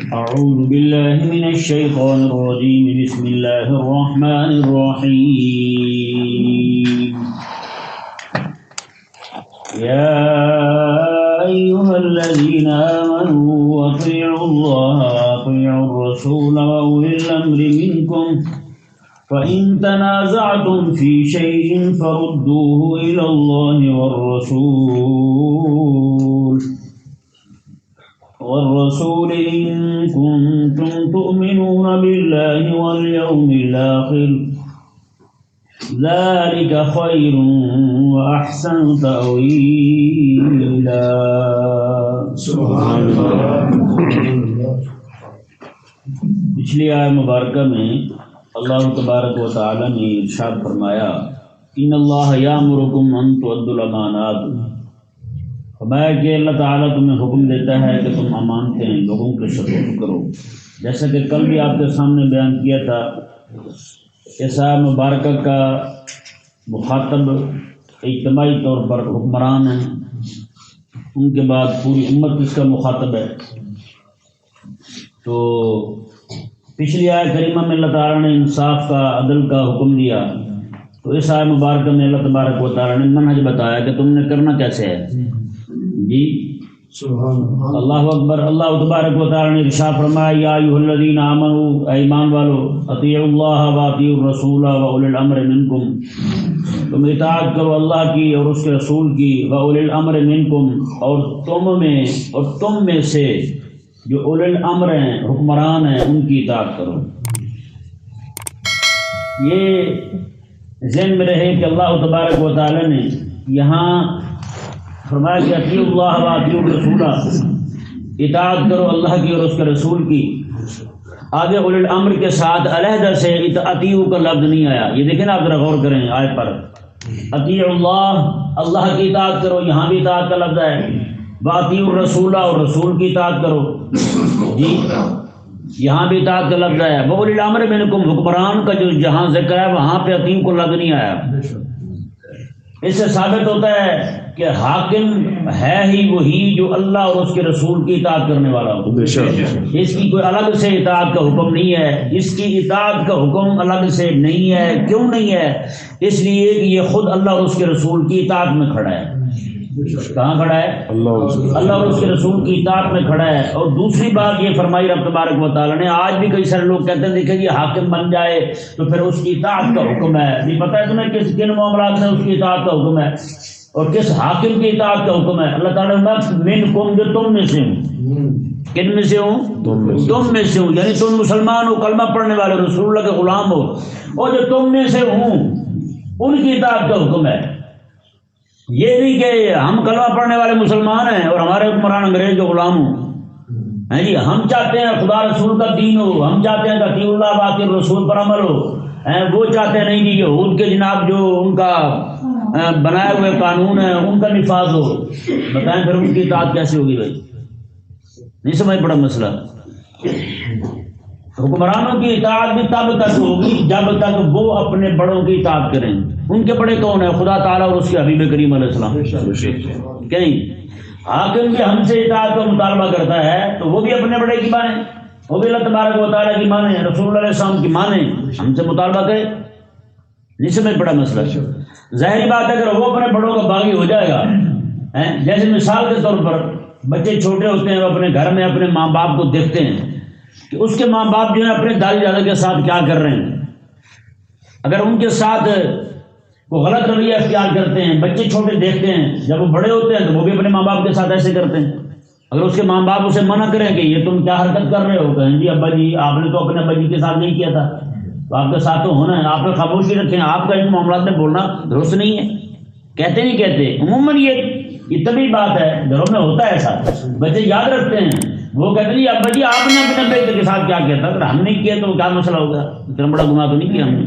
أعوذ بالله من الشيطان الرجيم بسم الله الرحمن الرحيم يا أيها الذين آمنوا أطيعوا الله وأطيعوا الرسول وأولي الأمر منكم فإن تنازعتم في شيء فردوه إلى الله والرسول إن كنتم تؤمنون بالله واليوم الآخر ذلك خير وأحسن تأويلا. سبحان اللہ. پچھلی آیت مبارکہ میں اللہ تبارک و تعالی نے ارشاد فرمایا ان اللہ یامرکم ان تؤدوا الامانات، فرمایا کہ اللہ تعالیٰ تمہیں حکم دیتا ہے کہ تم امانتیں لوگوں کے سپرد کرو. جیسا کہ کل بھی آپ کے سامنے بیان کیا تھا، اس آیت مبارکہ کا مخاطب اجتماعی طور پر حکمران ہیں، ان کے بعد پوری امت اس کا مخاطب ہے. تو پچھلی آیت کریمہ میں اللہ تعالیٰ نے انصاف کا، عدل کا حکم دیا، تو اس آیت مبارکہ میں اللہ تبارک و تعالیٰ نے منہج بتایا کہ تم نے کرنا کیسے ہے. جی سبحان اللہ اکبر. اللہ تبارک و تعالیٰ نے ارشاد فرمایا یا ایھا الذین آمنوا، اے ایمان والو، اطیعوا اللہ واطیعوا الرسول واولی الامر منکم، تم اطاعت کرو اللہ کی اور اس کے رسول کی، واولی الامر منکم، اور تم میں سے جو اولی الامر ہیں، حکمران ہیں، ان کی اطاعت کرو. یہ ذہن میں رہے کہ اللہ تبارک و تعالیٰ نے یہاں فرمایا کہ اطیعوا اللہ واطیعوا الرسول، اطاعت کرو اللہ کی اور اس کے رسول کی. آگے اولی الامر کے ساتھ علیحدہ سے اطیعوا کا لفظ نہیں آیا. یہ دیکھیں نا، آپ ذرا غور کریں آیت پر. اطیعوا اللہ، اللہ کی اطاعت کرو، یہاں بھی اطاعت کا لفظ ہے. واطیعوا الرسول، اور رسول کی اطاعت کرو. جی یہاں بھی اطاعت کا لفظ آیا. واولی الامر منکم، حکمران کا جو جہاں ذکر ہے وہاں پہ اطیعوا کو لفظ نہیں آیا. اس سے ثابت ہوتا ہے کہ حاکم ہے ہی وہی جو اللہ اور اس کے رسول کی اطاعت کرنے والا ہو. اس کی کوئی الگ سے اطاعت کا حکم نہیں ہے، اس کی اطاعت کا حکم الگ سے نہیں ہے. کیوں نہیں ہے؟ اس لیے کہ یہ خود اللہ اور اس کے رسول کی اطاعت میں کھڑا ہے. کہاں کھڑا ہے؟ اللہ اور اس کے رسول کی اطاعت میں کھڑا ہے. اور دوسری بات یہ فرمائی رب تبارک و تعالیٰ نے، آج بھی کئی سارے لوگ کہتے ہیں دیکھیں یہ حاکم بن جائے تو پھر اس کی اطاعت کا حکم ہے. نہیں پتہ ہے تمہیں کن معاملات میں اس کی اطاعت کا حکم ہے اور کس حاکم کی اطاعت کا حکم ہے. اللہ تعالیٰ نے منکم، جو تم میں سے ہوں. کن میں سے ہوں؟ تم میں سے ہوں، یعنی تم مسلمان ہو، کلمہ پڑھنے والے، رسول اللہ کے غلام ہو، اور جو تم میں سے ہوں ان کی اطاعت کا حکم ہے. یہ نہیں کہ ہم کلمہ پڑھنے والے مسلمان ہیں اور ہمارے حکمران انگریز کے غلام ہوں. جی ہم چاہتے ہیں خدا رسول کا دین ہو، ہم چاہتے ہیں کہ اطیعوا اللہ واطیعوا الرسول پر عمل ہو. وہ چاہتے نہیں کہ یہود کے جناب جو ان کا بنائے ہوئے قانون ہے ان کا نفاذ ہو. بتائیں پھر ان کی اطاعت کیسے ہوگی بھائی؟ نہیں سمجھ پڑا مسئلہ. حکمرانوں کی اطاعت بھی تب تک ہوگی جب تک وہ اپنے بڑوں کی اطاعت کریں. ان کے بڑے کون ہیں؟ خدا تعالیٰ اور اس کے حبیب کریم علیہ السلام. کہیں حاکم بھی ہم سے اطاعت کا مطالبہ کرتا ہے تو وہ بھی اپنے بڑے کی مانیں، وہ بھی اللہ تبارک و تعالیٰ کی مانیں، رسول اللہ علیہ السلام کی مانیں، ہم سے مطالبہ کرے. نہیں سمجھ پڑا مسئلہ. ظاہری بات ہے اگر وہ اپنے بڑوں کا باغی ہو جائے گا، جیسے مثال کے طور پر بچے چھوٹے ہوتے ہیں، وہ اپنے گھر میں اپنے ماں باپ کو دیکھتے ہیں کہ اس کے ماں باپ جو ہے اپنے دادا دادا کے ساتھ کیا کر رہے ہیں. اگر ان کے ساتھ وہ غلط رویہ اختیار کرتے ہیں، بچے چھوٹے دیکھتے ہیں، جب وہ بڑے ہوتے ہیں تو وہ بھی اپنے ماں باپ کے ساتھ ایسے کرتے ہیں. اگر اس کے ماں باپ اسے منع کریں کہ یہ تم کیا حرکت کر رہے ہو، کہیں جی ابا جی آپ نے تو اپنے ابا جی کے ساتھ نہیں کیا تھا، تو آپ کے ساتھ تو ہونا ہے، آپ نے خاموشی رکھیں، آپ کا ان معاملات میں بولنا درست نہیں ہے. کہتے نہیں کہتے عموماً یہ طبی بات ہے، گھروں میں ہوتا ہے ایسا. بچے یاد رکھتے ہیں، وہ کہتے ہیں ابا جی آپ نے اپنے بیٹے کے ساتھ کیا کیا تھا، اگر ہم نہیں کیا تو کیا مسئلہ ہوگا، اتنا بڑا گناہ تو نہیں کیا ہم نے.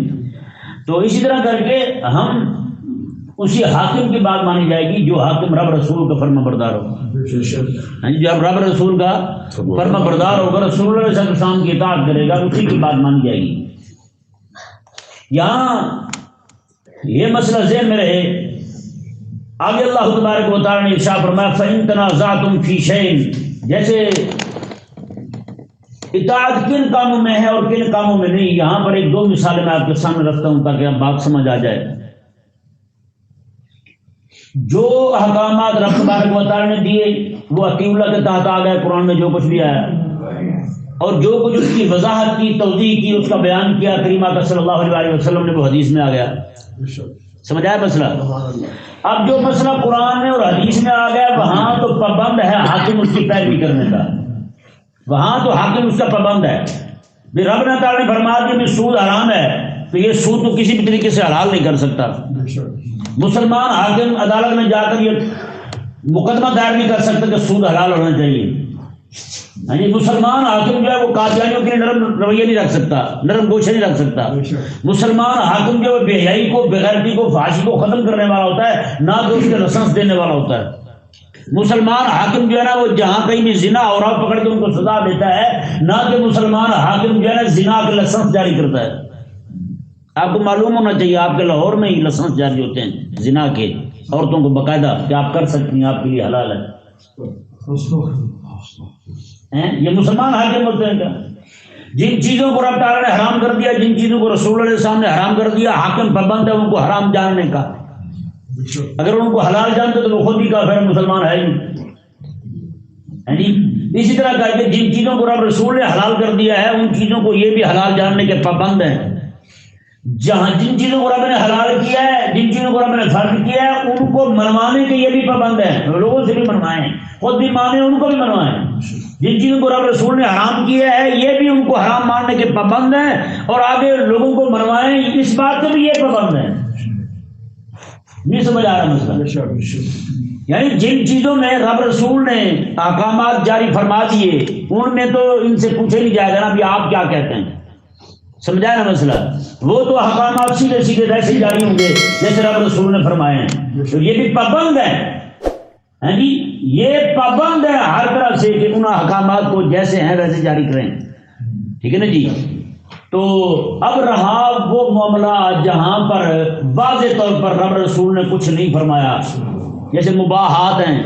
تو اسی طرح کر کے ہم اسی حاکم کی بات مانی جائے گی جو حاکم رب رسول کا فرما بردار ہو. جب رب رسول کا فرما بردار ہوگا، رسول اللہ علیہ السلام کی اطاعت کرے گا، اسی کی بات مانی جائے گی. یہاں یہ مسئلہ ذہن میں رہے. آگے اللہ تبارک و تعالیٰ نے ارشاد فرمایا فَإِن تَنَازَعْتُمْ فِي شَيْءٍ، جیسے اطاعت کن کاموں میں ہے اور کن کاموں میں نہیں، یہاں پر ایک دو مثالیں میں آپ کے سامنے رکھتا ہوں تاکہ آپ بات سمجھ آ جائے۔ جو احکامات رب تبارک و تعالی نے دیے وہ اطیع اللہ کے تحت آ گئے، قرآن میں جو کچھ بھی آیا، اور جو کچھ اس کی وضاحت کی، توضیح کی، اس کا بیان کیا کریم آقا صلی اللہ علیہ وسلم نے، وہ حدیث میں آ گیا۔ سمجھ آیا مسئلہ؟ اب جو مسئلہ قرآن میں اور حدیث میں آ گیا وہاں تو پابند ہے حاکم اس کی پیروی کرنے کا، وہاں تو حاکم اس کا پابند ہے۔ بھی رب نے تعالیٰ نے فرمایا کہ سود حرام ہے تو یہ سود تو کسی بھی طریقے سے حلال نہیں کر سکتا۔ مسلمان حاکم عدالت میں جا کر یہ مقدمہ دائر نہیں کر سکتا کہ سود حلال ہونا چاہیے۔ مسلمان حاکم جو ہے وہ قادیانیوں کے لیے نرم رویہ نہیں رکھ سکتا، نرم گوشہ نہیں رکھ سکتا۔ مسلمان حاکم جو ہے بے حیائی کو، بے غیرتی کو، فحاشی کو ختم کرنے والا ہوتا ہے، نہ کہ اس کے لائسنس دینے والا ہوتا ہے۔ مسلمان حاکم جو ہے نا وہ جہاں کہیں بھی زنا عورت پکڑ کے ان کو سزا دیتا ہے، نہ کہ مسلمان حاکم جو ہے نا زنا کے لائسنس جاری کرتا ہے۔ آپ کو معلوم ہونا چاہیے آپ کے لاہور میں ہی لائسنس جاری ہوتے ہیں زنا کے، عورتوں کو باقاعدہ کہ آپ کر سکتی ہیں، آپ کے لیے حلال ہے۔ یہ مسلمان حاکم ہوتے ہیں کیا؟ جن چیزوں کو رب تعالیٰ نے حرام کر دیا، جن چیزوں کو رسول اللہ علیہ السلام نے حرام کر دیا، حاکم پابند ہے ان کو حرام جاننے کا۔ اگر ان کو حلال جانتے تو وہ خود ہی کافر مسلمان ہے ہی۔ اسی طرح کہا کہ جن چیزوں کو رب رسول نے حلال کر دیا ہے ان چیزوں کو یہ بھی حلال جاننے کے پابند ہیں۔ جہاں جن چیزوں کو رب نے حلال کیا ہے، جن چیزوں کو رب نے فرض کیا ہے، ان کو منوانے کے یہ بھی پابند ہیں، لوگوں سے بھی منوائیں، خود بھی مانے، ان کو بھی منوائیں۔ جن چیزوں کو رب رسول نے حرام کیا ہے یہ بھی ان کو حرام ماننے کے پابند ہیں، اور آگے لوگوں کو منوائیں، اس بات سے بھی یہ پابند ہیں۔ نہیں سمجھ آ رہا مسئلہ؟ یعنی جن چیزوں میں رب رسول نے احکامات جاری فرما دیے ان میں تو ان سے پوچھے نہیں جائے گا نا بھی آپ کیا کہتے ہیں۔ سمجھا نا مسئلہ؟ وہ تو احکامات سیدھے سیدھے ویسے جاری ہوں گے جیسے رب رسول نے فرمائے ہیں، تو یہ بھی پابند ہے جی، یہ پابند ہے ہر طرح سے کہ ان احکامات کو جیسے ہیں ویسے جاری کریں۔ ٹھیک ہے نا جی؟ تو اب رہا وہ معاملہ جہاں پر واضح طور پر رب رسول نے کچھ نہیں فرمایا، جیسے مباحات ہیں،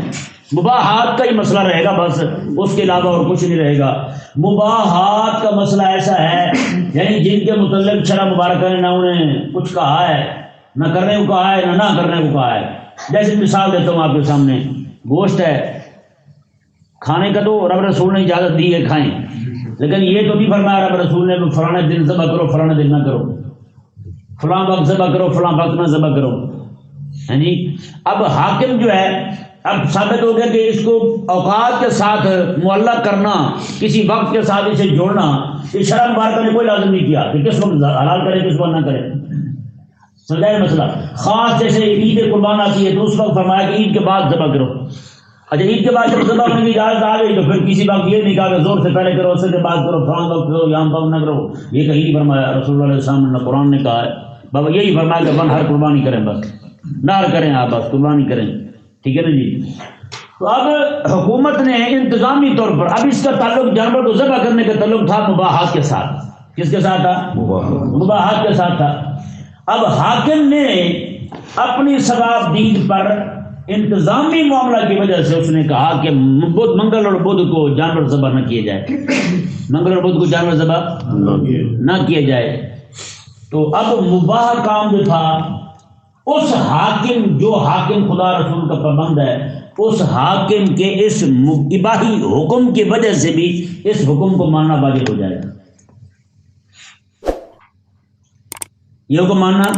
مباحات کا ہی مسئلہ رہے گا بس، اس کے علاوہ اور کچھ نہیں رہے گا۔ مباحات کا مسئلہ ایسا ہے یعنی جن کے متعلق شرع مبارکہ نے نہ انہیں کچھ کہا ہے، نہ کرنے کو کہا ہے، نہ کرنے کو کہا ہے۔ جیسے مثال دیتا ہوں آپ کے سامنے، گوشت ہے کھانے کا تو رب رسول نے اجازت دی ہے کھائیں، لیکن یہ تو نہیں فرمایا رب رسول نے فلاں دن ذبح کرو، فلاں دن نہ کرو، فلاں وقت ذبح کرو، فلاں وقت نہ ذبح کرو۔ یعنی اب حاکم جو ہے، اب ثابت ہو گیا کہ اس کو اوقات کے ساتھ معلق کرنا، کسی وقت کے ساتھ اسے جوڑنا، اس شرع مبارکہ نے کوئی لازم نہیں کیا کہ کس وقت حلال کرے کس وقت نہ کرے۔ سمجھائے مسئلہ؟ خاص جیسے عید قربان آتی ہے تو اس وقت فرمایا کہ عید کے بعد ذبح کرو۔ اچھا عید کے بعد جب ذبح کرنے کی اجازت آ گئی تو پھر کسی وقت یہ نہیں کہا کہ زور سے پہلے کرو، اثر کے بعد کرو، فلاں وقت کرو، یہاں وقت نہ کرو، یہ کہیں نہیں فرمایا۔ رسول اللہ علیہ السلام نے قرآن نے کہا ہے، بابا یہی فرمایا کہ اپن ہر قربانی کریں، بس نار کریں، آپ بس قربانی کریں۔ ٹھیک ہے نا جی؟ تو اب حکومت نے انتظامی طور پر، اب اس کا تعلق جانور کو ذبح کرنے کا تعلق تھا مباحات کے ساتھ۔ کس کے ساتھ تھا؟ مباحات کے ساتھ تھا۔ اب حاکم نے اپنی ثواب دید پر انتظامی معاملہ کی وجہ سے اس نے کہا کہ منگل اور بدھ کو جانور ذبح نہ کیے جائے، منگل اور بدھ کو جانور ذبح نہ کیے جائے۔ تو اب مباح کام جو تھا اس حاکم، جو حاکم خدا رسول کا پابند ہے، اس حاکم کے اس اباحی حکم کی وجہ سے بھی اس حکم کو ماننا واجب ہو جائے گا۔ یہ حکم ماننا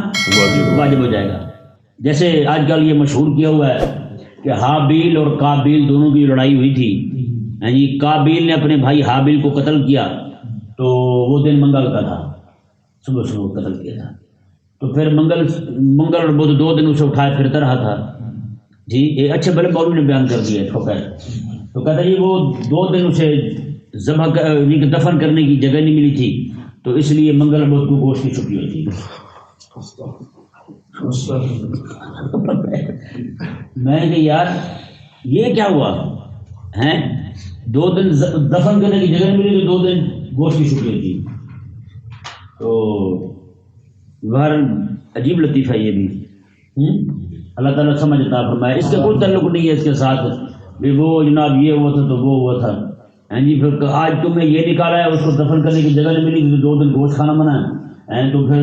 واجب ہو جائے گا۔ جیسے آج کل یہ مشہور کیا ہوا ہے کہ حابیل اور قابیل دونوں کی لڑائی ہوئی تھی، یعنی قابیل نے اپنے بھائی حابیل کو قتل کیا، تو وہ دن منگل کا تھا، صبح صبح قتل کیا تھا، تو پھر منگل اور بدھ 2 دن اسے اٹھائے پھرتا رہا تھا جی۔ ایک اچھے بڑے مولوی نے بیان کر دیا تو کہتا جی وہ 2 دن اسے دفن کرنے کی جگہ نہیں ملی تھی، تو اس لیے منگل اور بدھ کو گوشت کی چھٹی ہوئی تھی۔ میں نے کہا یار یہ کیا ہوا ہے، 2 دن دفن کرنے کی جگہ نہیں ملی تو 2 دن گوشت کی چھٹی ہوئی تھی۔ تو بہر عجیب لطیفہ یہ بھی، اللہ تعالیٰ سمجھ عطا فرمائے۔ اس کا کوئی تعلق نہیں ہے اس کے ساتھ بھی وہ جناب یہ ہوا تھا تو وہ ہوا تھا، ہیں جی پھر آج تم نے یہ نکالا ہے، اس کو دفن کرنے کی جگہ نہیں ملی تو 2 دن گوشت کھانا منع ہے، تو پھر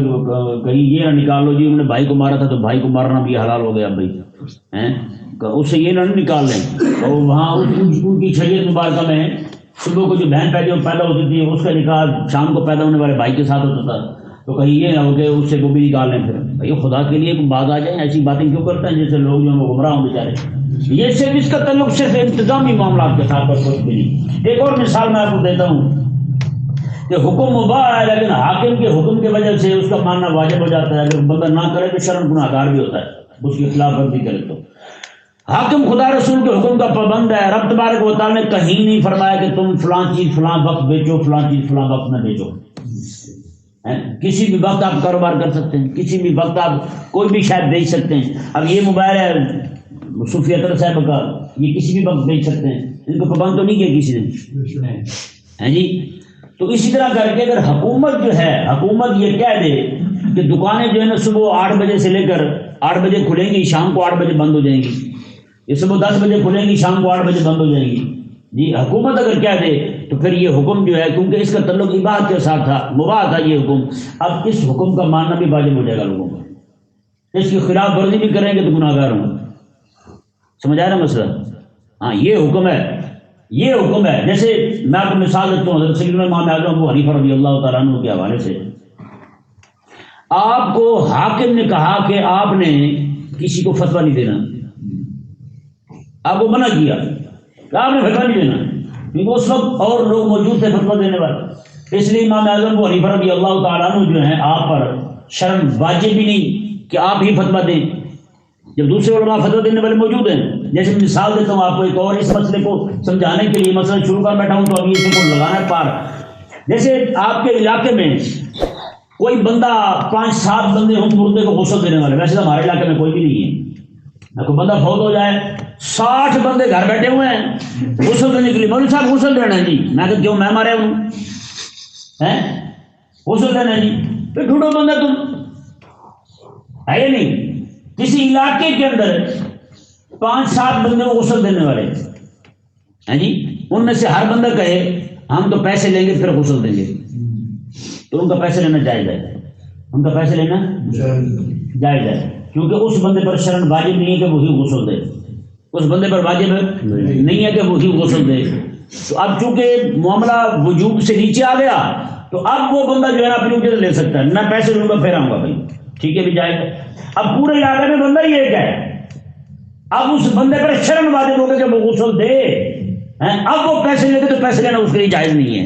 کہیں یہ نہ نکال لو جی انہوں نے بھائی کو مارا تھا تو بھائی کو مارنا بھی حلال ہو گیا بھائی، اس سے یہ نہ نکال لیں۔ اور وہاں ان کی شریعت مبارکہ میں صبح کو جو بہن پیدا ہوتی تھی اس کا نکاح شام کو پیدا ہونے والے بھائی کے ساتھ ہوتا تھا، تو کہیں یہ نہ ہو کہ اس سے وہ بھی نکال لیں۔ پھر بھائی خدا کے لیے کوئی بات آ جائے، ایسی باتیں کیوں کرتے ہیں جیسے لوگ جو ہیں وہ گمراہ ہوں بیچارے۔ یہ صرف اس کا تعلق صرف انتظامی معاملات کے ساتھ کچھ بھی نہیں۔ ایک اور مثال میں آپ کو دیتا ہوں کہ حکم مباح ہے لیکن حاکم کے حکم کی وجہ سے اس کا ماننا واجب ہو جاتا ہے، اگر بندہ نہ کرے تو شرم گناہ گار بھی ہوتا ہے، اس کی خلاف ورزی کرے تو۔ حاکم خدا رسول کے حکم کا پابند ہے، رب تبارک و تعالیٰ نے کہیں نہیں فرمایا کہ تم فلاں چیز فلاں وقت بیچو، فلاں چیز فلاں وقت نہ بیچو۔ کسی بھی وقت آپ کاروبار کر سکتے ہیں، کسی بھی وقت آپ کوئی بھی شاید بیچ سکتے ہیں۔ اب یہ موبائل ہے صوفی اطہر صاحب کا، یہ کسی بھی وقت بیچ سکتے ہیں، ان کو پابند تو نہیں کیا کسی نے، ہیں جی۔ تو اسی طرح کر کے اگر حکومت جو ہے، حکومت یہ کہہ دے کہ دکانیں جو ہے نا صبح 8 بجے سے لے کر 8 بجے کھلیں گی، شام کو 8 بجے بند ہو جائیں گی، یہ صبح 10 بجے کھلیں گی، شام کو 8 بجے بند ہو جائیں گی جی، حکومت اگر کہہ دے تو پھر یہ حکم جو ہے، کیونکہ اس کا تعلق عبادت کے ساتھ تھا، مباح تھا یہ حکم، اب اس حکم کا ماننا بھی واجب ہو جائے گا لوگوں کو، اس کی خلاف ورزی بھی کریں گے تو گناہ گار ہوں گے۔ سمجھ آ رہا مسئلہ؟ ہاں یہ حکم ہے، یہ حکم ہے۔ جیسے میں آپ کو مثال دیتا ہوں، حضرت سیدنا امام اعظم ابو حنیفہ رضی اللہ تعالیٰ عنہ کے حوالے سے، آپ کو حاکم نے کہا کہ آپ نے کسی کو فتویٰ نہیں دینا، آپ کو منع کیا کہ آپ نے فتویٰ نہیں دینا، کیونکہ اس وقت اور لوگ موجود تھے فتویٰ دینے والے، اس لیے امام اعظم ابو حنیفہ رضی اللہ تعالیٰ عنہ جو ہیں آپ پر شرم واجب بھی نہیں کہ آپ ہی فتویٰ دیں جب دوسرے علماء فتویٰ دینے والے موجود ہیں۔ جیسے مثال دیتا ہوں آپ کو ایک اور، اس مسئلے کو سمجھانے کے لیے مسئلہ شروع کر بیٹھا ہوں تو اب یہ کو لگانا ہے پار۔ جیسے آپ کے علاقے میں کوئی بندہ 5-7 بندے ہوں مردے کو غسل دینے والے، ویسے تو ہمارے علاقے میں کوئی بھی نہیں ہے، کوئی بندہ فوت ہو جائے 60 بندے گھر بیٹھے ہوئے ہیں غسل دینے کے لیے، مولوی صاحب غسل دینا ہے جی، میں کہ کیوں میں مارے ہوں غسل دینا ہے جی، پھر ڈھونڈو بندہ تم ہے یا نہیں۔ کسی علاقے کے اندر 5-7 بندے کو غسل دینے والے ہیں جی، ان میں سے ہر بندہ کہے ہم تو پیسے لیں گے پھر غسل دیں گے، تو ان کا پیسے لینا جائز ہے، ان کا پیسے لینا جائز ہے، کیونکہ اس بندے پر شرن واجب نہیں ہے کہ وہی غسل دے، اس بندے پر واجب نہیں ہے کہ وہی غسل دے۔ تو اب چونکہ معاملہ وجوب سے نیچے آ گیا تو اب وہ بندہ جو ہے اپنی وجہ سے لے سکتا ہے، میں پیسے لوں گا پھر آؤں گا بھائی، ٹھیک ہے بھی جائز ہے۔ اب پورے علاقے میں بندہ ہی ایک ہے، اب اس بندے پر شرم واجب ہوگا کہ وہ غسل دے، اب وہ پیسے لیتے تو پیسے لینا اس کے لیے جائز نہیں ہے،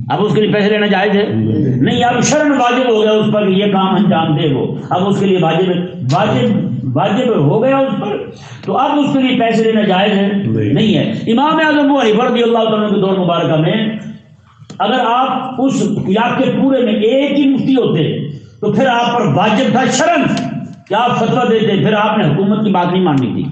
اب اس کے لیے پیسے لینا جائز ہے نہیں، اب شرم واجب ہو گیا اس پر کہ یہ کام انجام دے وہ، اب اس کے لیے واجب ہو گیا اس پر، تو اب اس کے لیے پیسے لینا جائز ہے نہیں ہے۔ امام اعظم ابو حنیفہ رضی اللہ تعالیٰ کے دور مبارکہ میں اگر آپ اس علاقے پورے میں ایک ہی مفتی ہوتے تو پھر آپ پر واجب تھا شرم کہ آپ فتویٰ دیتے، پھر آپ نے حکومت کی بات نہیں ماننی تھی۔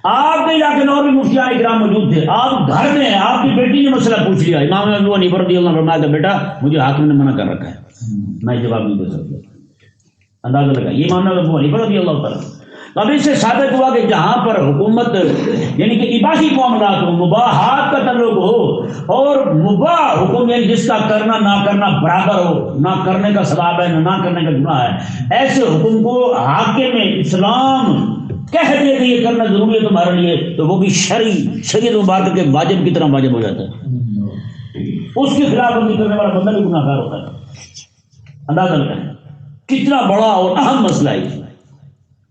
آپ کے علاقے میں اور بھی مفتیان کرام موجود تھے، آپ گھر میں آپ کی بیٹی نے مسئلہ پوچھ لیا، امام ابو حنیفہ رضی اللہ عنہ فرمایا کہ بیٹا مجھے حاکم نے منع کر رکھا ہے، میں جواب نہیں دے سکتا، اندازہ لگا، یہ امام ابو حنیفہ رضی اللہ تعالیٰ۔ اب اس سے ثابت ہوا کہ جہاں پر حکومت یعنی کہ اباحی معاملات ہو، مباحات کا تعلق ہو، اور مباح حکم یعنی جس کا کرنا نہ کرنا برابر ہو، نہ کرنے کا ثواب ہے نہ کرنے کا گناہ ہے، ایسے حکم کو حاکم اسلام کہہ دے کہ یہ کرنا ضروری ہے تمہارے لیے، تو وہ بھی شریعت مبارکہ کے واجب کی طرح واجب ہو جاتا ہے، اس کے خلاف ورزی کرنے والا بندہ بھی گناہ گار ہوتا ہے۔ اندازہ لگائیں کتنا بڑا اور اہم مسئلہ ہے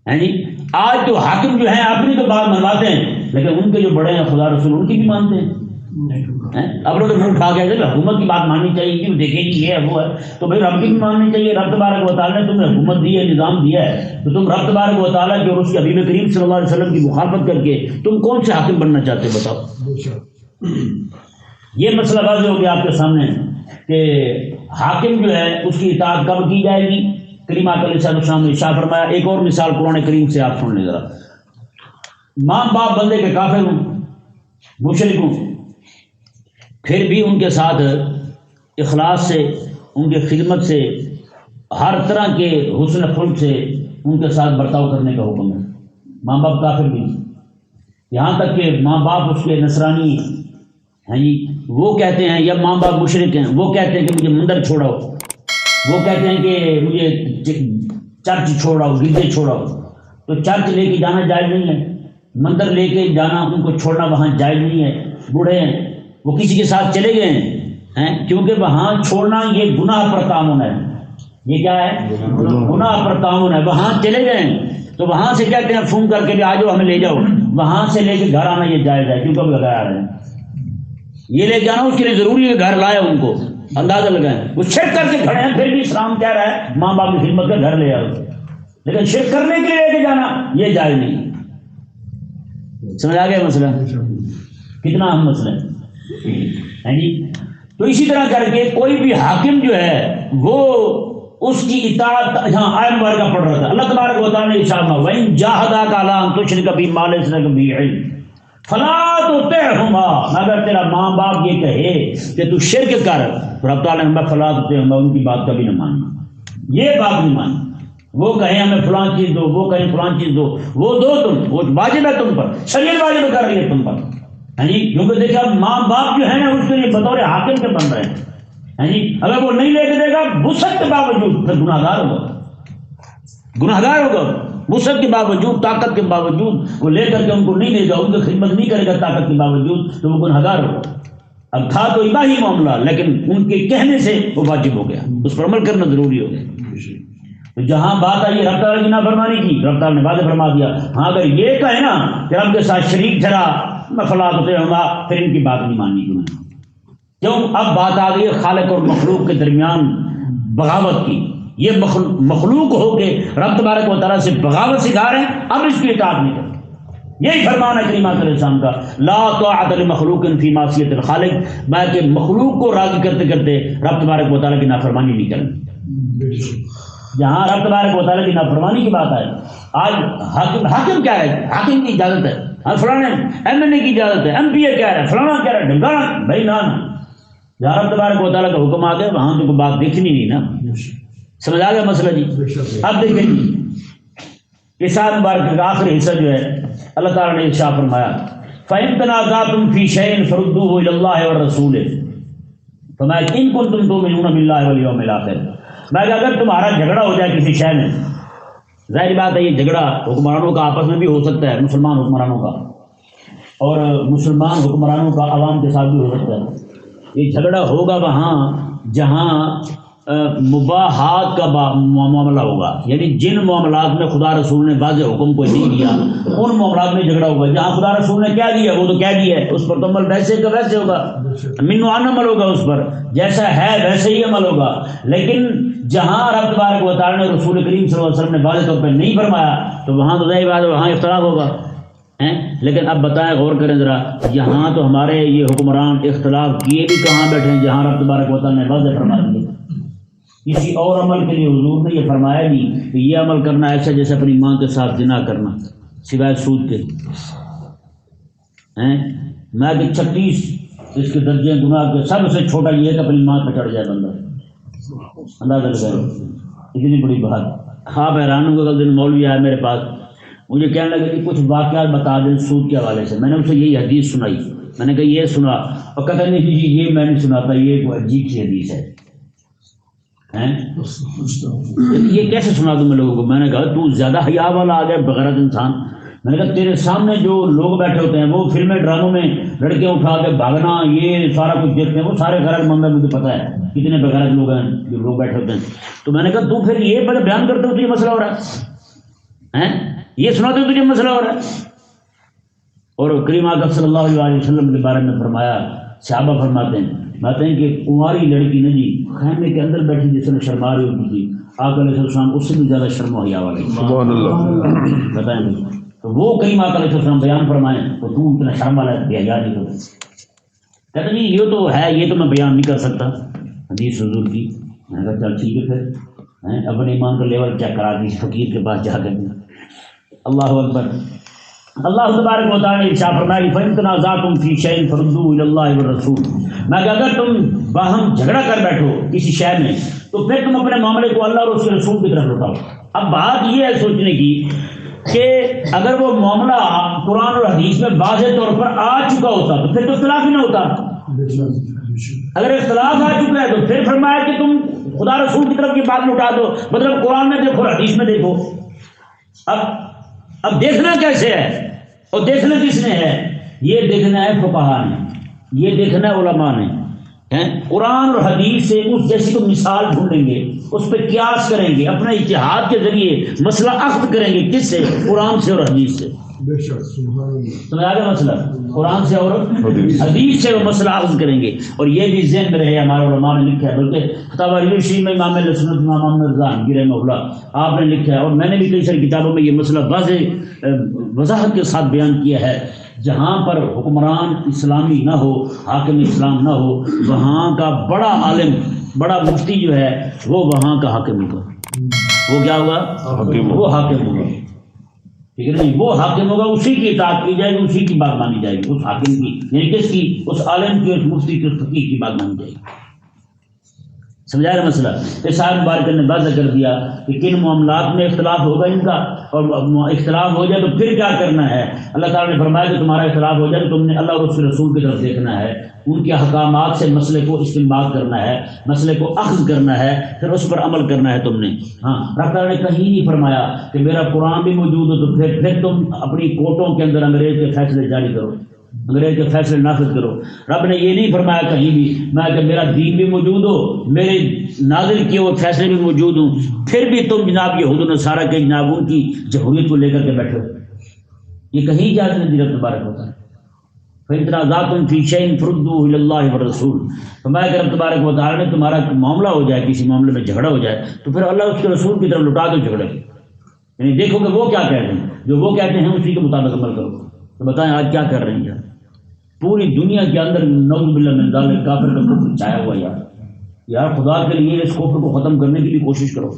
جی۔ آج تو حاکم جو ہیں اپنی تو بات منواتے ہیں لیکن ان کے جو بڑے ہیں خدا رسول ان کی بھی مانتے ہیں، اب لوگ منہ کھا گئے حکومت کی بات ماننی چاہیے، کیوں دیکھیں گی یہ ہے وہ ہے، تو بھائی رب کی بھی ماننی چاہیے، رب تبارک و تعالیٰ نے تمہیں حکومت دی ہے، نظام دیا ہے، تو تم رب تبارک و تعالیٰ کی اور اس کے حبیب کریم صلی اللہ علیہ وسلم کی مخالفت کر کے تم کون سے حاکم بننا چاہتے ہو بتاؤ۔ یہ مسئلہ واضح ہو گیا آپ کے سامنے کہ حاکم جو ہے اس کی اطاعت کب کی جائے گی، کریمہ علیہ السلام نے ارشاد فرمایا۔ ایک اور مثال قرآن کریم سے آپ سن لیں ذرا، ماں باپ بندے کے کافر ہوں، مشرک ہوں، پھر بھی ان کے ساتھ اخلاص سے، ان کی خدمت سے، ہر طرح کے حسن خلق سے ان کے ساتھ برتاؤ کرنے کا حکم ہے۔ ماں باپ کافر بھی، یہاں تک کہ ماں باپ اس کے نصرانی ہاں جی وہ کہتے ہیں، یا ماں باپ مشرک ہیں، وہ کہتے ہیں کہ مجھے مندر چھوڑاؤ، وہ کہتے ہیں کہ مجھے چرچ چھوڑاؤ، گرجے چھوڑاؤ، تو چرچ لے کے جانا جائز نہیں ہے، مندر لے کے جانا ان کو چھوڑنا وہاں جائز نہیں ہے۔ بوڑھے ہیں وہ کسی کے ساتھ چلے گئے ہیں کیونکہ وہاں چھوڑنا یہ گناہ پر تعاون ہے، یہ کیا ہے؟ گناہ پر تعاون ہے۔ وہاں چلے گئے ہیں تو وہاں سے کہتے ہیں فون کر کے بھی آ جاؤ ہمیں لے جاؤ، وہاں سے لے کے گھر آنا یہ جائز ہے، کیونکہ وہ گھر آ رہے ہیں، یہ لے کے آنا اس کے لیے ضروری ہے، گھر لائے ان کو، اندازہ لگائیں۔ وہ شرک کر کے کھڑے ہیں پھر بھی اسلام کہہ رہا ہے ماں باپ کی خدمت کا گھر لے آؤ، لیکن شرک کرنے کے لیے لے کے جانا یہ جائز نہیں۔ سمجھ آ گیا مسئلہ؟ کتنا اہم مسئلہ ہے جی۔ تو اسی طرح کر کے کوئی بھی حاکم جو ہے وہ اس کی اطاعت، جہاں آیت مبارکہ پڑھ رہا تھا، اللہ تبارک و تعالیٰ نے ارشاد فرمایا وَإِن جَاهَدَاكَ عَلَىٰ أَن تُشْرِكَ بِي مَا لَيْسَ لَكَ بِهِ عِلْمٌ فَلَا تُطِعْهُمَا، اگر تیرا ماں باپ یہ کہے کہ تو شرک کر، تو رب تعالیٰ نے فَلَا تُطِعْهُمَا، ان کی بات کبھی نہ ماننا، یہ بات نہیں ماننا۔ وہ کہیں ہمیں فلاں چیز دو، وہ کہیں فلاں چیز دو، وہ دو تم، وہ واجب ہے تم پر، شریعت واجب کر رہی ہے تم پر، ہاں جی، کیونکہ دیکھا ماں باپ جو ہے نا اس کے لیے بطور حاکم کے بن رہے ہیں، ہاں جی، اگر وہ نہیں لے کے دے گا وسعت کے باوجود پھر گناہ گار ہوگا، گناہ گار ہوگا، وسعت کے باوجود، طاقت کے باوجود وہ لے کر کے ان کو نہیں دے گا، ان کی خدمت نہیں کرے گا طاقت کے باوجود، تو وہ گناہ گار ہوگا۔ اب تھا تو اباہی معاملہ، لیکن ان کے کہنے سے وہ واجب ہو گیا، اس پر عمل کرنا ضروری ہو گیا۔ تو جہاں بات آئی رب تعالیٰ کی نافرمانی کی، رب تعالیٰ نے واضح فرما دیا، ہاں اگر یہ کہے نا کہ رب کے ساتھ شریک ٹھہرا، میں فلاں پھر ان کی بات نہیں ماننی کیوں؟ اب بات آ گئی ہے خالق اور مخلوق کے درمیان بغاوت کی، یہ مخلوق ہو کے رب تبارک و تعالیٰ سے بغاوت سکھا رہے ہیں، اب اس کی اطاعت نہیں کرتے۔ یہی فرمان ہے کریمہ علیہ السلام کا، لا طاعۃ لمخلوق فی معصیۃ الخالق، بلکہ مخلوق کو راضی کرتے کرتے رب تبارک و تعالیٰ کی نافرمانی نہیں کرنی۔ جہاں رب تبارک و تعالیٰ کی نافرمانی کی بات ہے، آج حاکم کیا ہے؟ حاکم کی اجازت ہے، فلاں ایم این اے کی اجازت ہے، ایم پی اے کہہ رہا ہے، فلاں کہہ رہا ہے، ڈھمکانا بھائی نہ، جہاں رب تبارک و تعالیٰ کا حکم آ گیا وہاں تو کوئی بات دیکھنی نہیں نا۔ سمجھ آ گیا مسئلہ جی؟ اب دیکھیں جی اس آیت مبارکہ کا آخری حصہ جو ہے اللہ تعالیٰ نے ارشاد فرمایا فَإِن تَنَازَعْتُمْ فِي شَيْءٍ فَرُدُّوهُ إِلَى اللَّهِ وَالرَّسُولِ فرمایا إِن كُنتُمْ تُؤْمِنُونَ بِاللَّهِ وَالْيَوْمِ الْآخِرِ، میں کہ اگر تمہارا جھگڑا ہو جائے کسی شے میں، ظاہر بات ہے یہ جھگڑا حکمرانوں کا آپس میں بھی ہو سکتا ہے، مسلمان حکمرانوں کا اور مسلمان حکمرانوں کا عوام کے ساتھ بھی ہو سکتا ہے، یہ جھگڑا ہوگا وہاں جہاں مباحات کا معاملہ ہوگا، یعنی جن معاملات میں خدا رسول نے واضح حکم کو نہیں دیا ان معاملات میں جھگڑا ہوگا، جہاں خدا رسول نے کیا دیا وہ تو کہہ دیا ہے، اس پر تو عمل ویسے کا ویسے ہوگا، منوان عمل ہوگا، اس پر جیسا ہے ویسے ہی عمل ہوگا، لیکن جہاں رب تبارک و تعالیٰ نے رسول کریم صلی اللہ علیہ وسلم نے واضح طور پر نہیں فرمایا تو وہاں تو ظاہر بات ہے وہاں اختلاف ہوگا، لیکن اب بتائیں غور کریں ذرا، یہاں تو ہمارے یہ حکمران اختلاف کیے بھی کہاں بیٹھے ہیں جہاں رب تبارک و تعالیٰ نے واضح فرما دیا، کسی اور عمل کے لیے حضور نے یہ فرمایا نہیں کہ یہ عمل کرنا ایسا جیسے اپنی ماں کے ساتھ زنا کرنا سوائے سود کے، میں کہ 36 اس کے درجے گناہ کے سب سے چھوٹا یہ ہے کہ اپنی ماں پہ چڑھ جائے بندہ، اندازہ لگائے اتنی بڑی بات۔ خواب حیران ہوں گا، کل دن مولوی آیا میرے پاس، مجھے کہنے لگے کہ کچھ واقعات بتا دیں سود کے حوالے سے، میں نے اسے یہی حدیث سنائی، میں نے کہا یہ سنا، اور کہتا نہیں جی یہ میں نہیں سناتا، یہ کوئی عجیب سی حدیث ہے، یہ کیسے سنا دوں میں لوگوں کو؟ میں نے کہا تو زیادہ حیا والا آ گیا بغیرت انسان، میں نے کہا تیرے سامنے جو لوگ بیٹھے ہوتے ہیں وہ فلمیں ڈراموں میں لڑکیاں اٹھا کے بھاگنا یہ سارا کچھ دیکھتے ہیں، وہ سارے غیرت مند ہیں، مجھے پتا ہے کتنے بغیرت لوگ ہیں جو لوگ بیٹھے ہوتے ہیں، تو میں نے کہا تو پھر یہ بڑا بیان کرتے ہو تو یہ مسئلہ ہو رہا ہے، یہ سناتے ہو تو یہ مسئلہ ہو رہا ہے۔ اور کریم آقا صلی اللہ علیہ وسلم کے بارے میں فرمایا، صحابہ فرماتے ہیں کہ کنواری لڑکی نے جی خیمے کے اندر بیٹھی جس نے شرما رہی ہوتی تھی، آقا علیہ السلام اس سے بھی زیادہ شرم و حیا والے، سبحان اللہ، بتائیں تو وہ کریم آقا علیہ السلام بیان فرمائیں تو تو اتنا شرم والا بے حیا نہیں ہوتا، کہتے نہیں یہ تو ہے، یہ تو میں بیان نہیں کر سکتا حدیث حضور کی، میں نے کہا چل ٹھیک ہے پھر اپنے ایمان کا لیول چیک کرا دی فقیر کے پاس جا کر، اللہ اکبر۔ اللہ تبارک و تعالیٰ نے ارشاد فرمایا فَإِن تَنَازَعْتُمْ فِي شَيْءٍ فَرُدُّوهُ إِلَى اللَّهِ وَالرَّسُولِ، میں کہ اگر تم باہم جھگڑا کر بیٹھو کسی شے میں تو پھر تم اپنے معاملے کو اللہ اور اس کے رسول کی طرف لوٹاؤ۔ اب بات یہ ہے سوچنے کی کہ اگر وہ معاملہ قرآن اور حدیث میں واضح طور پر آ چکا ہوتا تو پھر تو اختلاف ہی نہ ہوتا، اگر اختلاف آ چکا ہے تو پھر فرمایا کہ تم خدا رسول کی طرف کی بات لوٹا دو، مطلب قرآن میں دیکھو، حدیث میں دیکھو۔ اب دیکھنا کیسے ہے اور دیکھنا کس نے ہے؟ یہ دیکھنا ہے فقہا نے، یہ دیکھنا ہے علماء نے۔ قرآن اور حدیث سے اس جیسی کو مثال ڈھونڈیں گے، اس پہ قیاس کریں گے، اپنے اجتہاد کے ذریعے مسئلہ اخذ کریں گے۔ کس سے؟ قرآن سے اور حدیث سے۔ سمجھ آ گیا مسئلہ؟ قرآن سے اور حدیث سے وہ مسئلہ اخذ کریں گے۔ اور یہ بھی ذہن میں رہے، ہمارے علماء نے لکھا ہے، بلکہ فتاوی رشید میں امام اہل سنت امام محمد رضا رحمہ اللہ آپ نے لکھا ہے، اور میں نے بھی کئی ساری کتابوں میں یہ مسئلہ واضح وضاحت کے ساتھ بیان کیا ہے، جہاں پر حکمران اسلامی نہ ہو، حاکم اسلام نہ ہو، وہاں کا بڑا عالم، بڑا مفتی جو ہے وہ وہاں کا حاکم ہوگا۔ وہ کیا ہوگا؟ وہ حاکم ہوگا، ٹھیک ہے نہیں؟ وہ حاکم ہوگا، اسی کی اطاعت کی جائے گی، اسی کی بات مانی جائے گی، اس حاکم کی، یعنی کس کی؟ اس عالم کی، اس مفتی کی، اس فقیہ کی بات مانی جائے گی۔ سمجھا رہا مسئلہ؟ اس آیت مبارکہ نے واضح کر دیا کہ کن معاملات میں اختلاف ہوگا ان کا، اور اختلاف ہو جائے تو پھر کیا کرنا ہے۔ اللہ تعالیٰ نے فرمایا کہ تمہارا اختلاف ہو جائے تو تم نے اللہ اور اس کے رسول کی طرف دیکھنا ہے، ان کے احکامات سے مسئلے کو استنباط کرنا ہے، مسئلے کو اخذ کرنا ہے، پھر اس پر عمل کرنا ہے تم نے۔ ہاں، اللہ تعالیٰ نے کہیں نہیں فرمایا کہ میرا قرآن بھی موجود ہو تو پھر تم اپنی کوٹوں کے اندر انگریز کے فیصلے جاری کرو، انگریز کے فیصلے نافذ کرو۔ رب نے یہ نہیں فرمایا کہیں بھی میں کہ میرا دین بھی موجود ہو، میرے نازل کیے ہوئے فیصلے بھی موجود ہوں، پھر بھی تم جناب یہود و نصارہ کے جناب ان کی جمہوریت کو لے کر کے بیٹھے ہو۔ یہ کہیں اجازت نہیں دی رب تبارک و تعالیٰ۔ فَإِن تَنَازَعْتُمْ فِي شَيْءٍ فَرُدُّوهُ إِلَى اللَّهِ وَالرَّسُولِ، فرمایا کہ رب تبارک و تعالیٰ نے تمہارا معاملہ ہو جائے، کسی معاملے میں جھگڑا ہو جائے تو پھر اللہ اس کے رسول کی طرف لوٹا دو جھگڑے، یعنی دیکھو کہ وہ کیا کہتے ہیں، جو وہ کہتے ہیں اسی کے مطابق عمل کرو۔ تو بتائیں آج کیا کر رہے ہیں یار؟ پوری دنیا کے اندر نعوذ باللہ من ذالک کافر کا کفر چھایا ہوا یار خدا کے لیے اس کفر کو ختم کرنے کی بھی کوشش کرو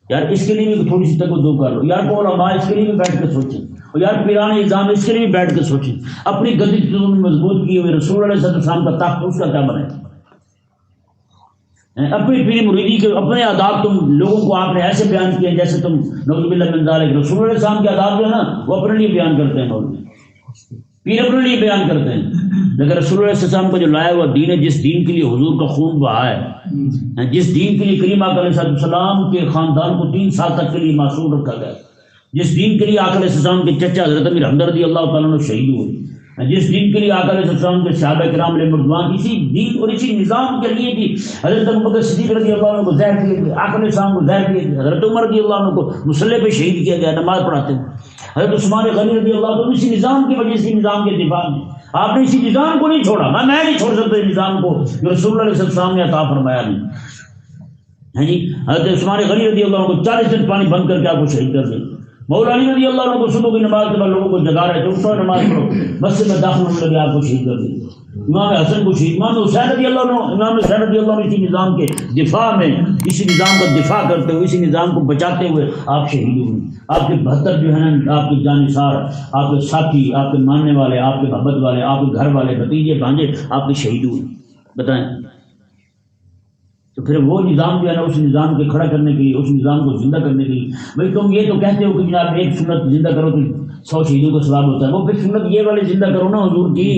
یار، اس کے لیے بھی تھوڑی سی توجہ کر لو یار، کو علماء اس کے لیے بھی بیٹھ کے سوچیں، اور یار پیران نظام اس کے لیے بھی بیٹھ کے سوچیں، اپنی گدی تم مضبوط کی ہوئی رسول علیہ السلام کا تخت اس کا کیا بنے، اپنی پیری مریدی کے اپنے آداب تم لوگوں کو آپ نے ایسے بیان کیے جیسے تم نعوذ باللہ من ذالک رسول علیہ السلام کے آداب جو ہے نا وہ اپنے لیے بیان کرتے ہیں، پیر اپنے لیے بیان کرتے ہیں، لیکن رسول اللہ علیہ السلام کا جو لایا ہوا دین ہے، جس دین کے لیے حضور کا خون بہا ہے، جس دین کے لیے کریم آقا علیہ السلام کے خاندان کو 3 سال تک کے لیے معصوم رکھا گیا، جس دین کے لیے آقا علیہ السلام کے چچا حضرت امیر حمزہ رضی اللہ تعالیٰ عنہ شہید ہوئے، جس دین کے لیے آقا علیہ السلام کے صحابہ کرام علیہ رضوان اسی دین اور اسی نظام کے لیے بھی حضرت ابوبکر صدیق رضی اللہ عنہ کو زہر دیے گئے، آقا علیہ السلام کو زہر دیے گئے، حضرت عمر رضی اللہ عنہ کو مصلی پہ شہید کیا گیا نماز پڑھاتے ہیں، حضرت عثمان غنی رضی اللہ عنہ اسی نظام کی وجہ سے، اسی نظام کے دفاع میں آپ نے اسی نظام کو نہیں چھوڑا، میں نہیں چھوڑ سکتا اس نظام کو جو رسول اللہ علیہ السلام نے عطا فرمایا نہیں ہے جی۔ حضرت عثمان غنی رضی اللہ عنہ کو 40 دن پانی بند کر کے آپ کو شہید کر دیا، مولا علی رضی اللہ عنہ کو صبح کی نماز کے بعد لوگوں کو جگا رہے تھے، اٹھو نماز پڑھو، مسجد میں داخل ہونے لگے آپ کو شہید کر دیا، امام حسن کو شہید، امام حسین رضی اللہ عنہ، امام حسین رضی اللہ عنہ اسی نظام کے دفاع میں، اسی نظام کا دفاع کرتے ہوئے، اسی نظام کو بچاتے ہوئے آپ شہید ہوئے، آپ کے 72 جو ہیں آپ کے جانثار، آپ کے ساتھی، آپ کے ماننے والے، آپ کے محبت والے، آپ کے گھر والے، بھتیجے بھانجے آپ کے شہید ہوئے، بتائیں۔ تو پھر وہ نظام جو ہے نا اس نظام کے کھڑا کرنے کے لیے، اس نظام کو زندہ کرنے کے لیے، بھائی تم یہ تو کہتے ہو کہ جناب ایک سنت زندہ کرو تو 100 شہیدوں کا ثواب ہوتا ہے، وہ پھر سنت یہ والی زندہ کرو نا حضور کی،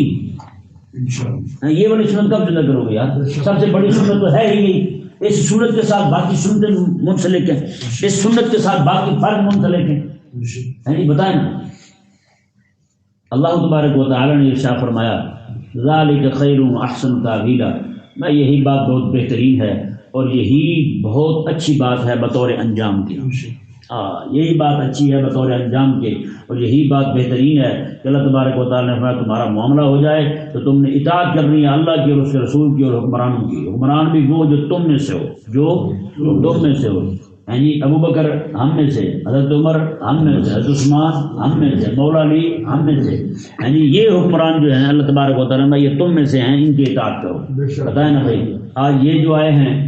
یہ والی سنت کب زندہ کرو گے یار؟ سب سے بڑی سنت تو ہے ہی نہیں، اس سنت کے ساتھ باقی سنتیں منسلک ہیں، اس سنت کے ساتھ باقی فرض منسلک ہیں، جی بتائیں نا۔ اللہ تبارک و تعالی نے ارشاد فرمایا ذالک خیر و احسن تاویلا، میں یہی بات بہت بہترین ہے اور یہی بہت اچھی بات ہے بطور انجام کے، یہی بات اچھی ہے بطور انجام کے، اور یہی بات بہترین ہے کہ اللہ تبارک و تعالیٰ نے فرمایا تمہارا معاملہ ہو جائے تو تم نے اطاعت کرنی ہے اللہ کی اور اس کے رسول کی اور حکمرانوں کی، حکمران بھی وہ جو تم میں سے ہو، جو تم میں سے ہو، یعنی ابو بکر ہم میں سے، حضرت عمر ہم میں سے، حضرت عثمان ہم میں سے، مولا علی ہم میں سے، یعنی یہ حکمران جو ہیں اللہ تبارک و تعالیٰ یہ تم میں سے ہیں، ان کی اطاعت کرو۔ بتائیں نا بھائی، آج یہ جو آئے ہیں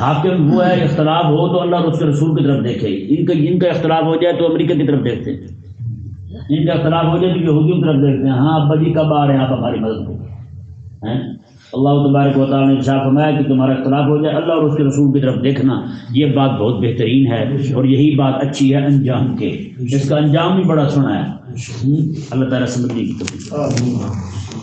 حاکم وہ ہے، اختلاف ہو تو اللہ اور اس کے رسول کی طرف دیکھے، ان کا اختلاف ہو جائے تو امریکہ کی طرف دیکھتے ہیں، ان کا اختلاف ہو جائے تو یہودیوں کی طرف دیکھتے ہیں، ہاں ابا جی کب آ رہے ہیں آپ ہماری مدد کو۔ اللہ تبارک و تعالیٰ نے ارشاد فرمایا کہ تمہارا اختلاف ہو جائے اللہ اور اس کے رسول کی طرف دیکھنا، یہ بات بہت بہترین ہے اور یہی بات اچھی ہے انجام کے، اس کا انجام بھی بڑا سنا ہے، اللہ تعالیٰ سمجھنے کی توفیق۔